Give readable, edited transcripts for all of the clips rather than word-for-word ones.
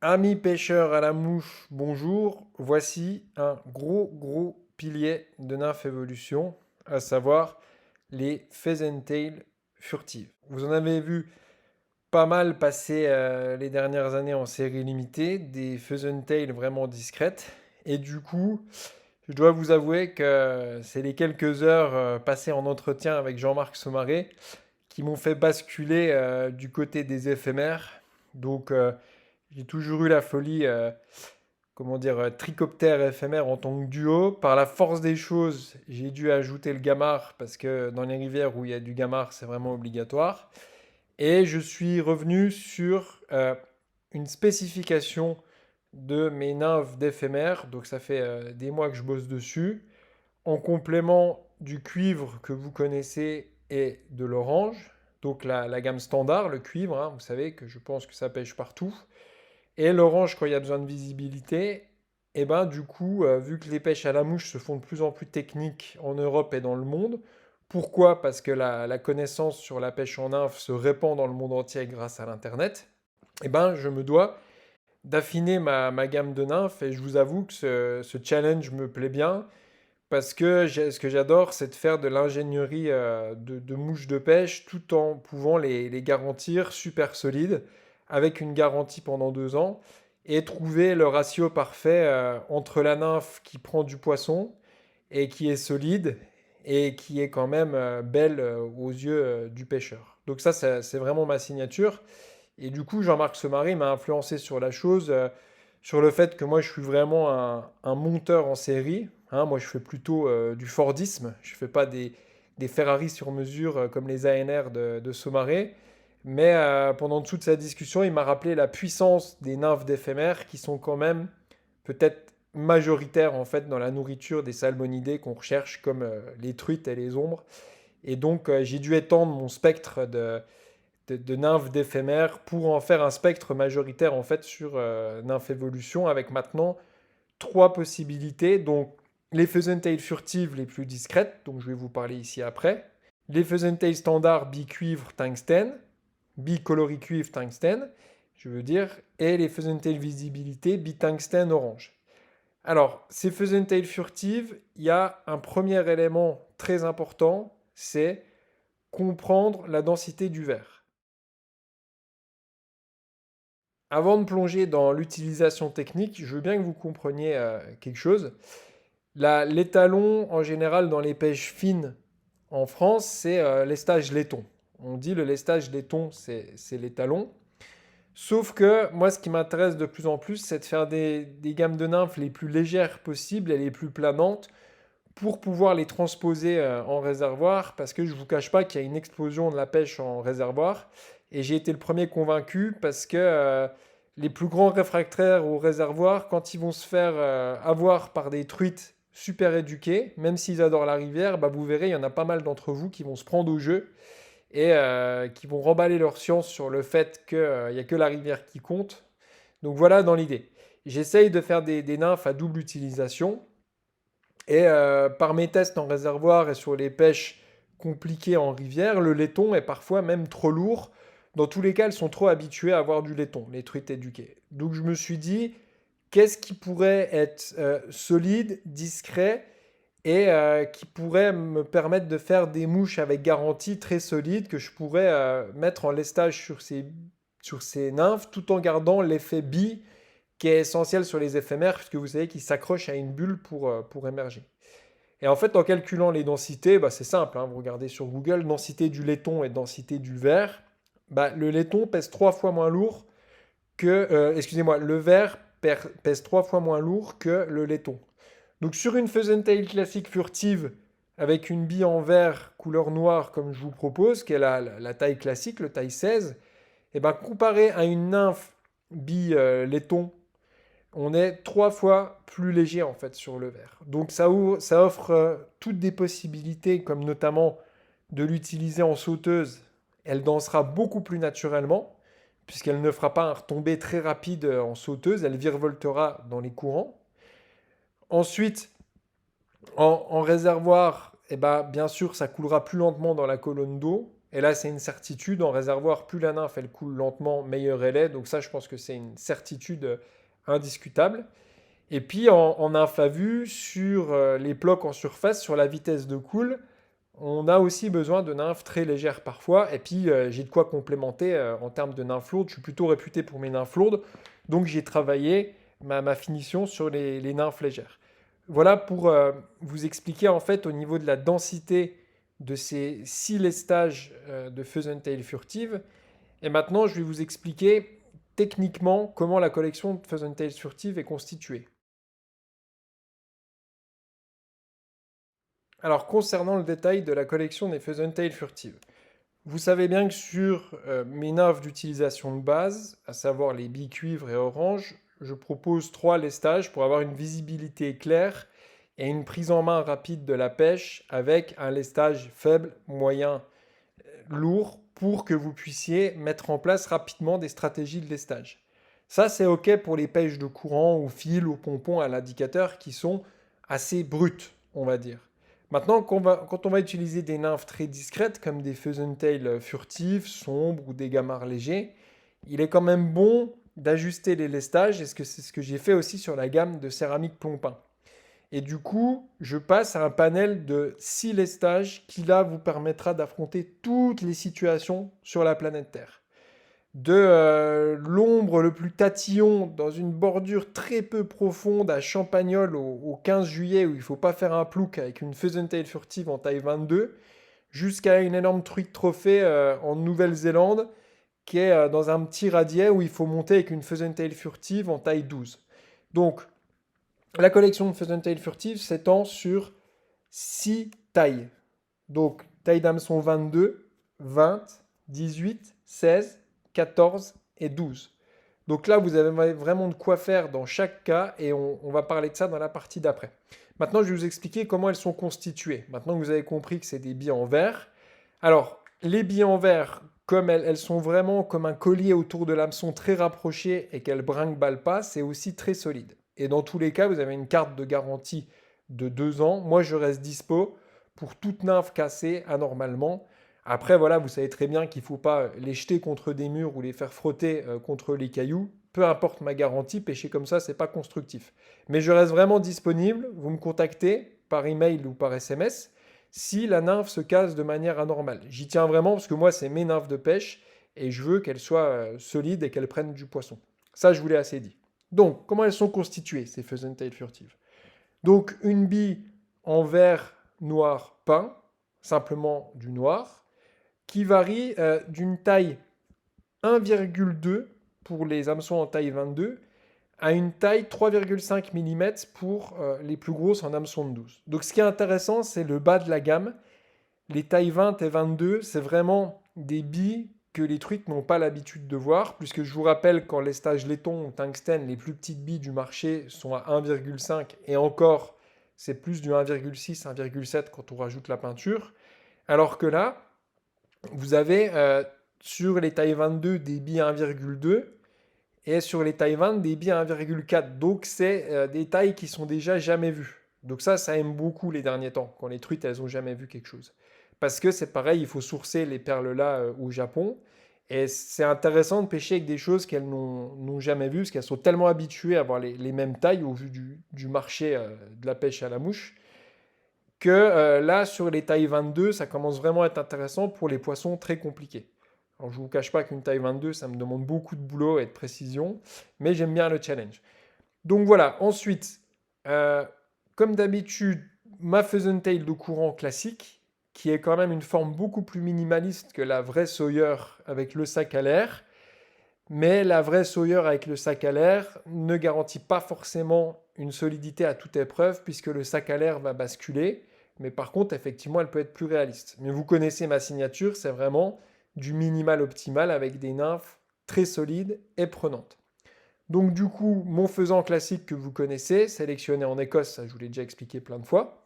Amis pêcheurs à la mouche, bonjour. Voici un gros pilier de Nymph Evolution, à savoir les Pheasant-tail furtives. Vous en avez vu pas mal passer les dernières années en série limitée, des Pheasant-tail vraiment discrètes. Et du coup, je dois vous avouer que c'est les quelques heures passées en entretien avec Jean-Marc Saumarez qui m'ont fait basculer du côté des éphémères. Donc, j'ai toujours eu la folie, comment dire, tricoptère éphémère en tant que duo. Par la force des choses, j'ai dû ajouter le gamard parce que dans les rivières où il y a du gamard, c'est vraiment obligatoire. Et je suis revenu sur une spécification de mes nymphes d'éphémère. Donc ça fait des mois que je bosse dessus. En complément du cuivre que vous connaissez et de l'orange. Donc la gamme standard, le cuivre, hein, vous savez que je pense que ça pêche partout. Et l'orange, quand il y a besoin de visibilité, et ben du coup, vu que les pêches à la mouche se font de plus en plus techniques en Europe et dans le monde, pourquoi? Parce que la connaissance sur la pêche en nymphe se répand dans le monde entier grâce à l'Internet. Et ben je me dois d'affiner ma gamme de nymphes et je vous avoue que ce challenge me plaît bien parce que ce que j'adore, c'est de faire de l'ingénierie de mouches de pêche tout en pouvant les garantir super solides, avec une garantie pendant 2 ans, et trouver le ratio parfait entre la nymphe qui prend du poisson et qui est solide et qui est quand même belle aux yeux du pêcheur. Donc ça, c'est vraiment ma signature. Et du coup, Jean-Marc Saumarez m'a influencé sur la chose, sur le fait que moi, je suis vraiment un monteur en série. Hein. Moi, je fais plutôt du Fordisme. Je ne fais pas des Ferrari sur mesure comme les ANR de Saumarez. Mais pendant toute sa discussion, il m'a rappelé la puissance des nymphes d'éphémère qui sont quand même peut-être majoritaires en fait dans la nourriture des salmonidés qu'on recherche comme les truites et les ombres. Et donc, j'ai dû étendre mon spectre de nymphes d'éphémères pour en faire un spectre majoritaire en fait sur Nymph Evolution avec maintenant trois possibilités. Donc les Pheasant-tail furtives les plus discrètes, donc je vais vous parler ici après. Les Pheasant-tail standard bi-cuivre tungstène, bi-coloris cuivre tungstène, je veux dire, et les Pheasant-tail visibilité bi-tungstène orange. Alors, ces Pheasant-tail furtives, il y a un premier élément très important, c'est comprendre la densité du verre. Avant de plonger dans l'utilisation technique, je veux bien que vous compreniez quelque chose. L'étalon, en général, dans les pêches fines en France, c'est l'estage laiton. On dit le lestage laiton, c'est l'étalon. Sauf que moi, ce qui m'intéresse de plus en plus, c'est de faire des gammes de nymphes les plus légères possibles et les plus planantes pour pouvoir les transposer en réservoir, parce que je ne vous cache pas qu'il y a une explosion de la pêche en réservoir. Et j'ai été le premier convaincu parce que les plus grands réfractaires au réservoir, quand ils vont se faire avoir par des truites super éduquées, même s'ils adorent la rivière, bah vous verrez, il y en a pas mal d'entre vous qui vont se prendre au jeu et qui vont remballer leur science sur le fait qu'il n'y a que la rivière qui compte. Donc voilà dans l'idée. J'essaye de faire des nymphes à double utilisation. Et par mes tests en réservoir et sur les pêches compliquées en rivière, le laiton est parfois même trop lourd. Dans tous les cas, elles sont trop habituées à avoir du laiton, les truites éduquées. Donc je me suis dit, qu'est-ce qui pourrait être solide, discret et qui pourrait me permettre de faire des mouches avec garantie très solides que je pourrais mettre en lestage sur ces nymphes tout en gardant l'effet bi qui est essentiel sur les éphémères puisque vous savez qu'ils s'accrochent à une bulle pour émerger. Et en fait, en calculant les densités, bah, c'est simple, hein, vous regardez sur Google, densité du laiton et densité du verre. Bah, le laiton pèse 3 fois moins lourd excusez-moi, le verre pèse 3 fois moins lourd que le laiton. Donc sur une Tail classique furtive avec une bille en verre couleur noire comme je vous propose, qui est la taille classique, le taille 16, et ben comparé à une nymphe bille laiton, on est 3 fois plus léger en fait sur le verre. Donc ça offre toutes des possibilités, comme notamment de l'utiliser en sauteuse. Elle dansera beaucoup plus naturellement, puisqu'elle ne fera pas un retombé très rapide en sauteuse, elle virevoltera dans les courants. Ensuite, en réservoir, eh ben, bien sûr, ça coulera plus lentement dans la colonne d'eau. Et là, c'est une certitude. En réservoir, plus la nymphe, elle coule lentement, meilleure elle est. Donc ça, je pense que c'est une certitude indiscutable. Et puis, en nymphe à vue, sur les blocs en surface, sur la vitesse de coule, on a aussi besoin de nymphes très légères parfois. Et puis, j'ai de quoi complémenter en termes de nymphes lourdes. Je suis plutôt réputé pour mes nymphes lourdes. Donc, j'ai travaillé ma finition sur les nymphes légères. Voilà pour vous expliquer en fait au niveau de la densité de ces 6 lestages de Fuzzentail furtive. Et maintenant, je vais vous expliquer techniquement comment la collection de Fuzzentail furtive est constituée. Alors, concernant le détail de la collection des Fuzzentail furtives, vous savez bien que sur mes nymphes d'utilisation de base, à savoir les billes cuivre et orange, je propose 3 lestages pour avoir une visibilité claire et une prise en main rapide de la pêche avec un lestage faible, moyen, lourd pour que vous puissiez mettre en place rapidement des stratégies de lestage. Ça, c'est OK pour les pêches de courant, au fil, au pompon, à l'indicateur qui sont assez brutes, on va dire. Maintenant, quand on va utiliser des nymphes très discrètes, comme des Fuzzentail furtifs, sombres ou des gamarres légers, il est quand même bon d'ajuster les lestages, et c'est ce que j'ai fait aussi sur la gamme de céramique Plompin. Et du coup, je passe à un panel de 6 lestages qui là vous permettra d'affronter toutes les situations sur la planète Terre. De l'ombre le plus tatillon dans une bordure très peu profonde à Champagnole au 15 juillet où il ne faut pas faire un plouc avec une Fuzzentail furtive en taille 22, jusqu'à une énorme truite trophée en Nouvelle-Zélande qui est dans un petit radier où il faut monter avec une Fuzzentail furtive en taille 12. Donc, la collection de Fuzzentail furtive s'étend sur 6 tailles. Donc, taille d'hameçon 22, 20, 18, 16, 14 et 12. Donc là, vous avez vraiment de quoi faire dans chaque cas et on va parler de ça dans la partie d'après. Maintenant, je vais vous expliquer comment elles sont constituées. Maintenant que vous avez compris que c'est des billes en verre. Alors, les billes en verre, comme elles sont vraiment comme un collier autour de l'hameçon très rapproché et qu'elles brinque-ballent pas, c'est aussi très solide. Et dans tous les cas, vous avez une carte de garantie de 2 ans. Moi, je reste dispo pour toute nymphe cassée anormalement. Après, voilà, vous savez très bien qu'il ne faut pas les jeter contre des murs ou les faire frotter contre les cailloux. Peu importe ma garantie, pêcher comme ça, c'est pas constructif. Mais je reste vraiment disponible. Vous me contactez par email ou par SMS si la nymphe se casse de manière anormale. J'y tiens vraiment parce que moi, c'est mes nymphes de pêche et je veux qu'elles soient solides et qu'elles prennent du poisson. Ça, je vous l'ai assez dit. Donc, comment elles sont constituées, ces Fuzzentail furtives? Donc, une bille en verre noir peint, simplement du noir, qui varie d'une taille 1,2 pour les hameçons en taille 22 à une taille 3,5 mm pour les plus grosses en hameçon de 12. Donc ce qui est intéressant, c'est le bas de la gamme. Les tailles 20 et 22, c'est vraiment des billes que les truites n'ont pas l'habitude de voir, puisque je vous rappelle qu'en lestage laiton ou tungstène, les plus petites billes du marché sont à 1,5 et encore, c'est plus du 1,6, 1,7 quand on rajoute la peinture. Alors que là, vous avez sur les tailles 22 des billes 1,2 et sur les tailles 20 des billes 1,4. Donc c'est des tailles qui sont déjà jamais vues. Donc ça aime beaucoup les derniers temps, quand les truites, elles ont jamais vu quelque chose. Parce que c'est pareil, il faut sourcer les perles là au Japon. Et c'est intéressant de pêcher avec des choses qu'elles n'ont jamais vues, parce qu'elles sont tellement habituées à avoir les mêmes tailles au vu du marché de la pêche à la mouche, que là, sur les tailles 22, ça commence vraiment à être intéressant pour les poissons très compliqués. Alors, je ne vous cache pas qu'une taille 22, ça me demande beaucoup de boulot et de précision, mais j'aime bien le challenge. Donc voilà, ensuite, euh, comme d'habitude, ma Fuzzentail de courant classique, qui est quand même une forme beaucoup plus minimaliste que la vraie Sawyer avec le sac à l'air, mais la vraie Sawyer avec le sac à l'air ne garantit pas forcément une solidité à toute épreuve, puisque le sac à l'air va basculer, mais par contre, effectivement, elle peut être plus réaliste. Mais vous connaissez ma signature, c'est vraiment du minimal optimal avec des nymphes très solides et prenantes. Donc du coup, mon faisan classique que vous connaissez, sélectionné en Écosse, ça je vous l'ai déjà expliqué plein de fois.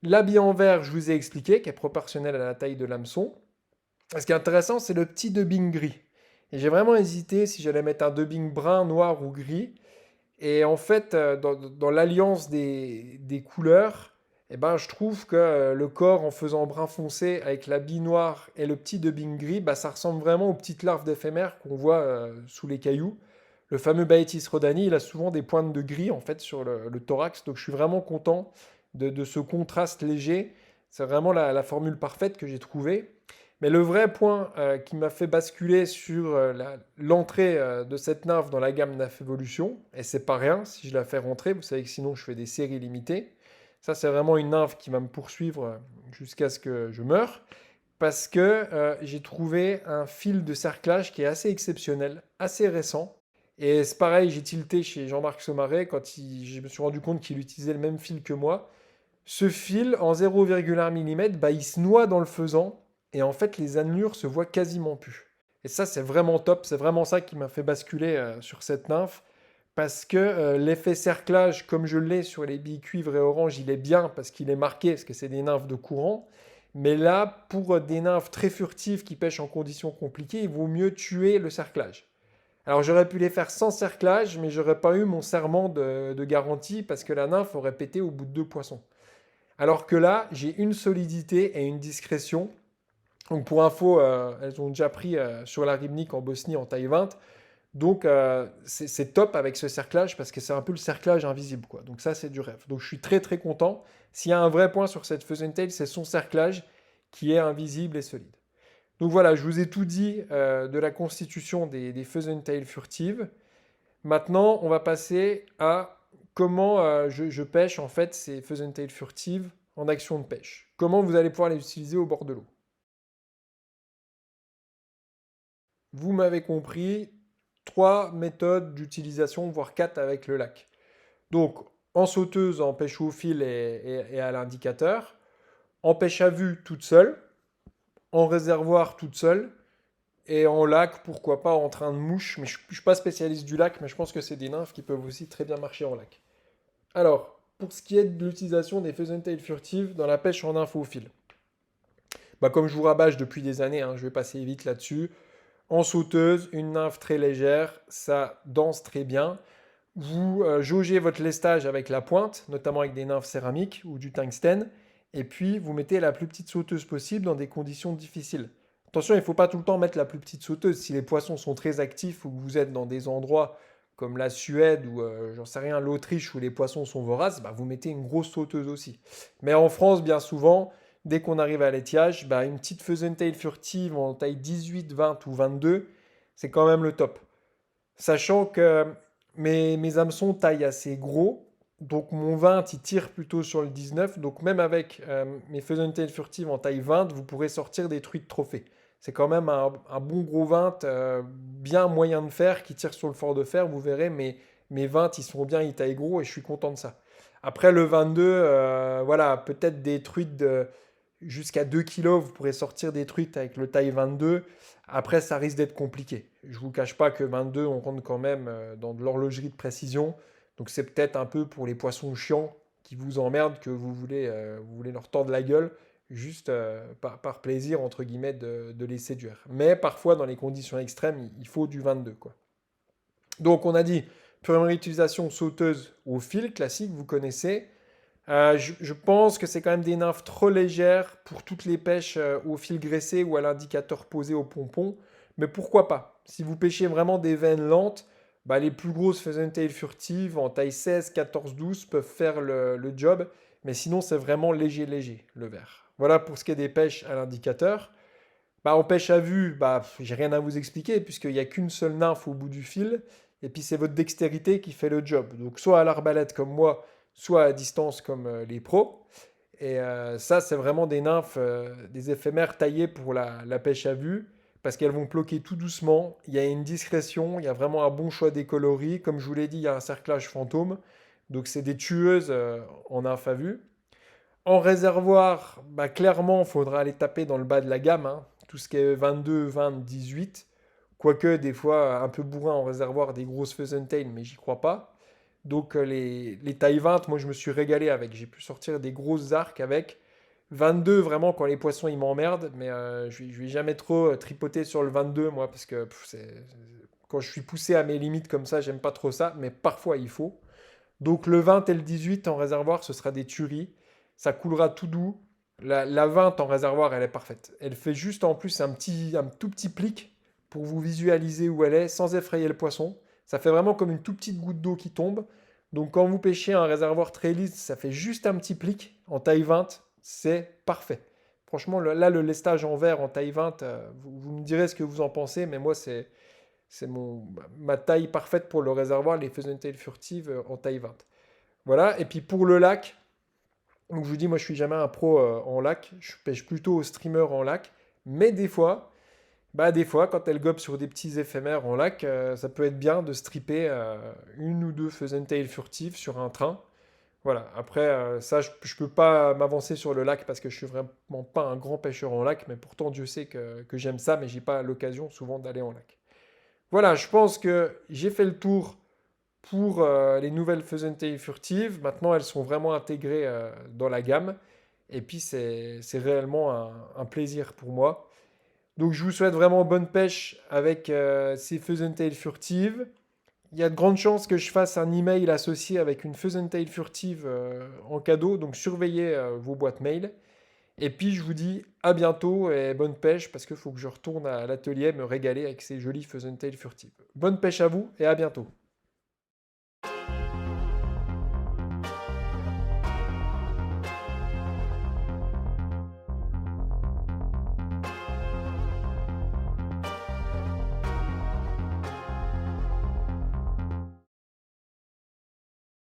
L'habit en vert, je vous ai expliqué, qui est proportionnel à la taille de l'hameçon. Ce qui est intéressant, c'est le petit dubbing gris. Et j'ai vraiment hésité si j'allais mettre un dubbing brun, noir ou gris. Et en fait, dans l'alliance des couleurs, Et ben, je trouve que le corps en faisant brun foncé avec la bille noire et le petit dubbing gris, bah, ça ressemble vraiment aux petites larves d'éphémères qu'on voit sous les cailloux. Le fameux Baetis rhodani, il a souvent des pointes de gris en fait sur le thorax, donc je suis vraiment content de ce contraste léger. C'est vraiment la formule parfaite que j'ai trouvée. Mais le vrai point qui m'a fait basculer sur l'entrée de cette nymphe dans la gamme NAF Evolution, et c'est pas rien si je la fais rentrer, vous savez que sinon je fais des séries limitées. Ça, c'est vraiment une nymphe qui va me poursuivre jusqu'à ce que je meure, parce que j'ai trouvé un fil de cerclage qui est assez exceptionnel, assez récent. Et c'est pareil, j'ai tilté chez Jean-Marc Saumarez quand je me suis rendu compte qu'il utilisait le même fil que moi. Ce fil, en 0,1 mm, bah, il se noie dans le faisan, et en fait, les annelures se voient quasiment plus. Et ça, c'est vraiment top, c'est vraiment ça qui m'a fait basculer sur cette nymphe, parce que l'effet cerclage, comme je l'ai sur les billes cuivre et orange, il est bien parce qu'il est marqué, parce que c'est des nymphes de courant. Mais là, pour des nymphes très furtives qui pêchent en conditions compliquées, il vaut mieux tuer le cerclage. Alors j'aurais pu les faire sans cerclage, mais j'aurais pas eu mon serment de garantie parce que la nymphe aurait pété au bout de 2 poissons. Alors que là, j'ai une solidité et une discrétion. Donc pour info, elles ont déjà pris sur la Ribnik en Bosnie en taille 20. Donc c'est top avec ce cerclage parce que c'est un peu le cerclage invisible, quoi. Donc ça, c'est du rêve. Donc je suis très très content. S'il y a un vrai point sur cette Tail, c'est son cerclage qui est invisible et solide. Donc voilà, je vous ai tout dit de la constitution des Tail furtives. Maintenant, on va passer à comment je pêche en fait ces Tail furtives en action de pêche. Comment vous allez pouvoir les utiliser au bord de l'eau. Vous m'avez compris, 3 méthodes d'utilisation, voire 4 avec le lac. Donc, en sauteuse, en pêche au fil et à l'indicateur, en pêche à vue toute seule, en réservoir toute seule, et en lac, pourquoi pas en train de mouche. Mais je ne suis pas spécialiste du lac, mais je pense que c'est des nymphes qui peuvent aussi très bien marcher en lac. Alors, pour ce qui est de l'utilisation des tail furtives dans la pêche en nymphe au fil, bah, comme je vous rabâche depuis des années, hein, je vais passer vite là-dessus. En sauteuse, une nymphe très légère, ça danse très bien. Vous jaugez votre lestage avec la pointe, notamment avec des nymphes céramiques ou du tungstène, et puis vous mettez la plus petite sauteuse possible dans des conditions difficiles. Attention, il ne faut pas tout le temps mettre la plus petite sauteuse. Si les poissons sont très actifs ou que vous êtes dans des endroits comme la Suède ou j'en sais rien, l'Autriche où les poissons sont voraces, bah, vous mettez une grosse sauteuse aussi. Mais en France, bien souvent, dès qu'on arrive à l'étiage, bah, une petite tail furtive en taille 18, 20 ou 22, c'est quand même le top. Sachant que mes hameçons taillent assez gros, donc mon 20 il tire plutôt sur le 19, donc même avec mes tail furtives en taille 20, vous pourrez sortir des truites trophées. C'est quand même un bon gros 20, bien moyen de fer, qui tire sur le fort de fer, vous verrez, mes 20 ils sont bien, ils taillent gros et je suis content de ça. Après le 22, voilà, peut-être des truites jusqu'à 2 kilos, vous pourrez sortir des truites avec le taille 22. Après, ça risque d'être compliqué. Je ne vous cache pas que 22, on rentre quand même dans de l'horlogerie de précision. Donc c'est peut-être un peu pour les poissons chiants qui vous emmerdent que vous voulez leur tordre la gueule juste par plaisir, entre guillemets, de les séduire. Mais parfois, dans les conditions extrêmes, il faut du 22, quoi. Donc on a dit, première utilisation sauteuse au fil, classique, vous connaissez. Je pense que c'est quand même des nymphes trop légères pour toutes les pêches au fil graissé ou à l'indicateur posé au pompon. Mais pourquoi pas? Si vous pêchez vraiment des veines lentes, bah, les plus grosses tail furtives en taille 16, 14, 12 peuvent faire le job. Mais sinon, c'est vraiment léger, léger, le vert. Voilà pour ce qui est des pêches à l'indicateur. Bah, en pêche à vue, bah, j'ai rien à vous expliquer puisqu'il n'y a qu'une seule nymphe au bout du fil. Et puis c'est votre dextérité qui fait le job. Donc soit à l'arbalète comme moi, soit à distance comme les pros. Et ça, c'est vraiment des nymphes, des éphémères taillées pour la pêche à vue parce qu'elles vont ploquer tout doucement. Il y a une discrétion, il y a vraiment un bon choix des coloris. Comme je vous l'ai dit, il y a un cerclage fantôme. Donc c'est des tueuses en nymphe à vue. En réservoir, bah, clairement, il faudra aller taper dans le bas de la gamme, hein. Tout ce qui est 22, 20, 18. Quoique, des fois, un peu bourrin en réservoir, des grosses tail, mais j'y crois pas. Donc, les tailles 20, moi, je me suis régalé avec. J'ai pu sortir des grosses arcs avec. 22, vraiment, quand les poissons, ils m'emmerdent. Mais je vais jamais trop tripoter sur le 22, moi, parce que quand je suis poussé à mes limites comme ça, j'aime pas trop ça. Mais parfois, il faut. Donc, le 20 et le 18 en réservoir, ce sera des tueries. ça coulera tout doux. La 20 en réservoir, elle est parfaite. Elle fait juste en plus un tout petit plic pour vous visualiser où elle est sans effrayer le poisson. Ça fait vraiment comme une toute petite goutte d'eau qui tombe. Donc quand vous pêchez un réservoir très lisse, ça fait juste un petit plic en taille 20, c'est parfait. Franchement, là, le lestage en verre en taille 20, vous me direz ce que vous en pensez, mais moi, c'est ma taille parfaite pour le réservoir, les Tail furtives en taille 20. Voilà, et puis pour le lac, donc je vous dis, moi je suis jamais un pro en lac, je pêche plutôt au streamer en lac, mais des fois quand elle gobe sur des petits éphémères en lac, ça peut être bien de stripper une ou deux Tail furtives sur un train. Voilà, après ça je peux pas m'avancer sur le lac parce que je suis vraiment pas un grand pêcheur en lac, mais pourtant Dieu sait que j'aime ça, mais j'ai pas l'occasion souvent d'aller en lac. Voilà, je pense que j'ai fait le tour pour les nouvelles Tail furtives. Maintenant, elles sont vraiment intégrées dans la gamme. Et puis, c'est réellement un plaisir pour moi. Donc, je vous souhaite vraiment bonne pêche avec ces Tail furtives. Il y a de grandes chances que je fasse un email associé avec une Tail furtive en cadeau. Donc, surveillez vos boîtes mail. Et puis, je vous dis à bientôt et bonne pêche parce qu'il faut que je retourne à l'atelier me régaler avec ces jolies Tail furtives. Bonne pêche à vous et à bientôt.